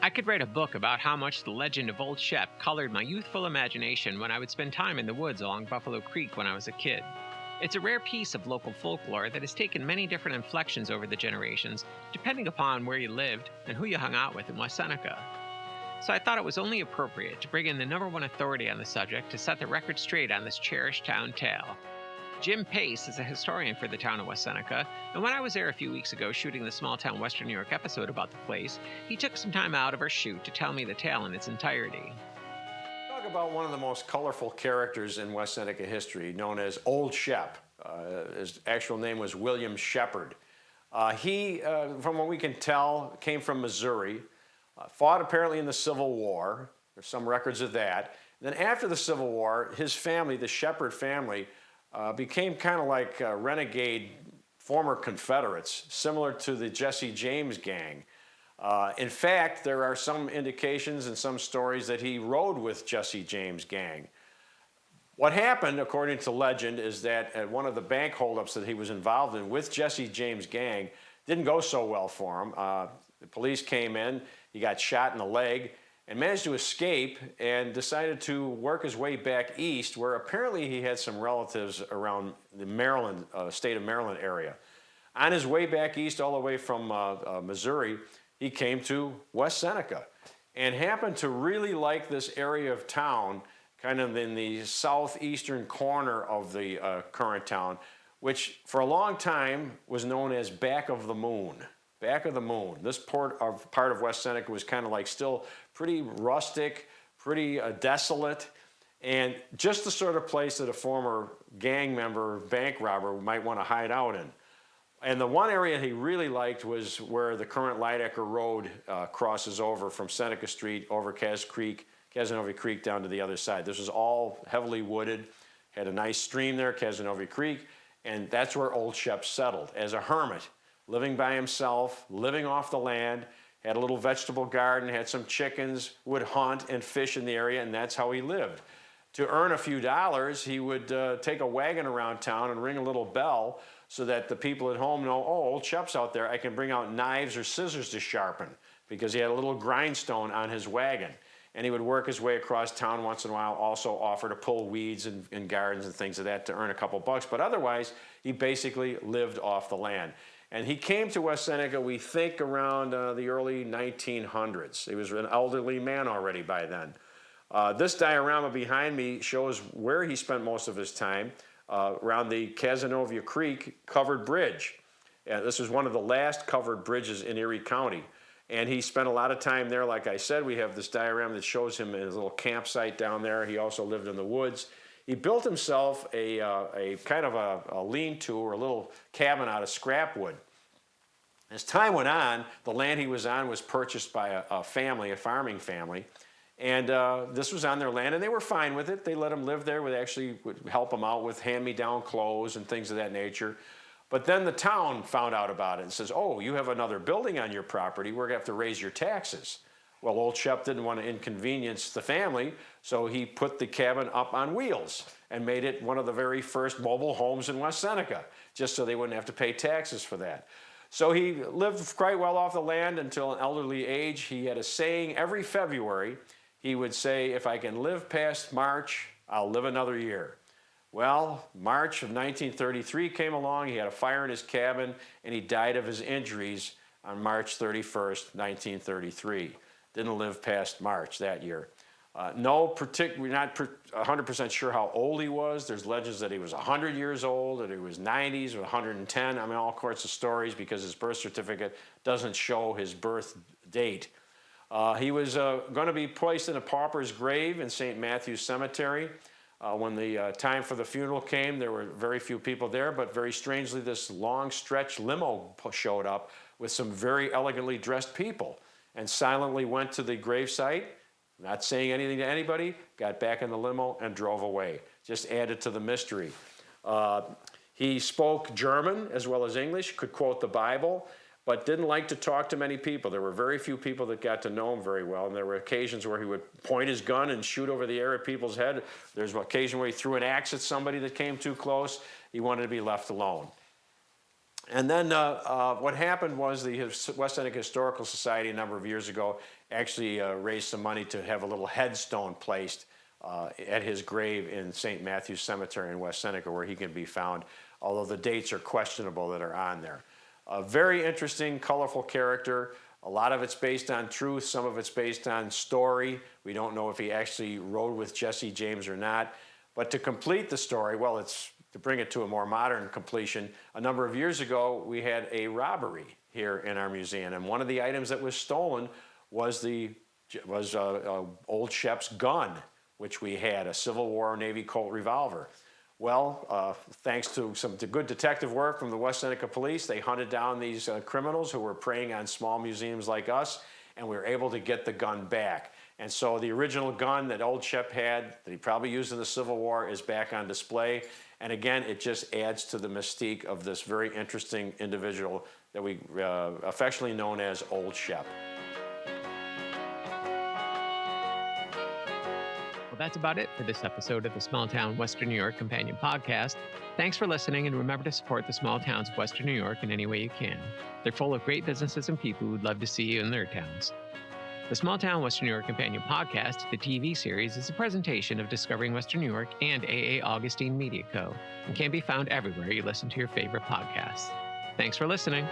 I could write a book about how much the legend of Old Shep colored my youthful imagination when I would spend time in the woods along Buffalo Creek when I was a kid. It's a rare piece of local folklore that has taken many different inflections over the generations, depending upon where you lived and who you hung out with in West Seneca. So I thought it was only appropriate to bring in the number one authority on the subject to set the record straight on this cherished town tale. Jim Pace is a historian for the town of West Seneca, and when I was there a few weeks ago shooting the Small Town Western New York episode about the place, he took some time out of our shoot to tell me the tale in its entirety. Talk about one of the most colorful characters in West Seneca history, known as Old Shep. His actual name was William Shepherd. He, from what we can tell, came from Missouri, fought apparently in the Civil War. There's some records of that. And then after the Civil War, his family, the Shepherd family, became kind of like renegade former Confederates, similar to the Jesse James gang. In fact, there are some indications and some stories that he rode with Jesse James' gang. What happened, according to legend, is that at one of the bank holdups that he was involved in with Jesse James' gang didn't go so well for him. The police came in, he got shot in the leg, and managed to escape and decided to work his way back east, where apparently he had some relatives around the Maryland, state of Maryland area. On his way back east, all the way from Missouri, he came to West Seneca and happened to really like this area of town, kind of in the southeastern corner of the current town, which for a long time was known as Back of the Moon. Back of the Moon. This part of West Seneca was kind of like still pretty rustic, pretty desolate, and just the sort of place that a former gang member, bank robber might want to hide out in. And the one area he really liked was where the current Lydecker Road crosses over from Seneca Street over Casanova Creek down to the other side. This was all heavily wooded, had a nice stream there, Casanova Creek, and that's where Old Shep settled as a hermit, living by himself, living off the land, had a little vegetable garden, had some chickens, would hunt and fish in the area, and that's how he lived. To earn a few dollars, he would take a wagon around town and ring a little bell so that the people at home know, oh, Old Shep's out there, I can bring out knives or scissors to sharpen, because he had a little grindstone on his wagon. And he would work his way across town once in a while, also offer to pull weeds in gardens and things of that to earn a couple bucks. But otherwise, he basically lived off the land. And he came to West Seneca, we think, around the early 1900s. He was an elderly man already by then. This diorama behind me shows where he spent most of his time, around the Casanova Creek covered bridge. This was one of the last covered bridges in Erie County. And he spent a lot of time there. Like I said, we have this diorama that shows him in his little campsite down there. He also lived in the woods. He built himself a kind of a lean-to or a little cabin out of scrap wood. As time went on, the land he was on was purchased by a family, a farming family, and this was on their land, and they were fine with it. They let him live there. Would actually help him out with hand-me-down clothes and things of that nature. But then the town found out about it and says, oh, you have another building on your property. We're going to have to raise your taxes. Well, Old Shep didn't want to inconvenience the family, so he put the cabin up on wheels and made it one of the very first mobile homes in West Seneca, just so they wouldn't have to pay taxes for that. So he lived quite well off the land until an elderly age. He had a saying every February. He would say, if I can live past March, I'll live another year. Well, March of 1933 came along. He had a fire in his cabin, and he died of his injuries on March 31st, 1933. Didn't live past March that year. We're not 100% sure how old he was. There's legends that he was 100 years old, that he was 90s or 110. I mean, all sorts of stories because his birth certificate doesn't show his birth date. He was going to be placed in a pauper's grave in St. Matthew's Cemetery. When the time for the funeral came, there were very few people there, but very strangely, this long stretch limo showed up with some very elegantly dressed people and silently went to the gravesite, not saying anything to anybody, got back in the limo and drove away. Just added to the mystery. He spoke German as well as English, could quote the Bible, but didn't like to talk to many people. There were very few people that got to know him very well, and there were occasions where he would point his gun and shoot over the air at people's head. There's an occasion where he threw an axe at somebody that came too close. He wanted to be left alone. And then what happened was the West Seneca Historical Society a number of years ago actually raised some money to have a little headstone placed at his grave in St. Matthew's Cemetery in West Seneca, where he can be found, although the dates are questionable that are on there. A very interesting, colorful character. A lot of it's based on truth, some of it's based on story. We don't know if he actually rode with Jesse James or not. But to complete the story, well, it's to bring it to a more modern completion, a number of years ago, we had a robbery here in our museum. And one of the items that was stolen was Old Shep's gun, which we had, a Civil War Navy Colt revolver. Well, thanks to some good detective work from the West Seneca Police, they hunted down these criminals who were preying on small museums like us, and we were able to get the gun back. And so the original gun that Old Shep had, that he probably used in the Civil War, is back on display. And again, it just adds to the mystique of this very interesting individual that we affectionately known as Old Shep. Well, that's about it for this episode of the Small Town Western New York Companion Podcast. Thanks for listening, and remember to support the small towns of Western New York in any way you can. They're full of great businesses and people who'd love to see you in their towns. The Small Town Western New York Companion Podcast, the TV series, is a presentation of Discovering Western New York and A.A. Augustine Media Co. and can be found everywhere you listen to your favorite podcasts. Thanks for listening.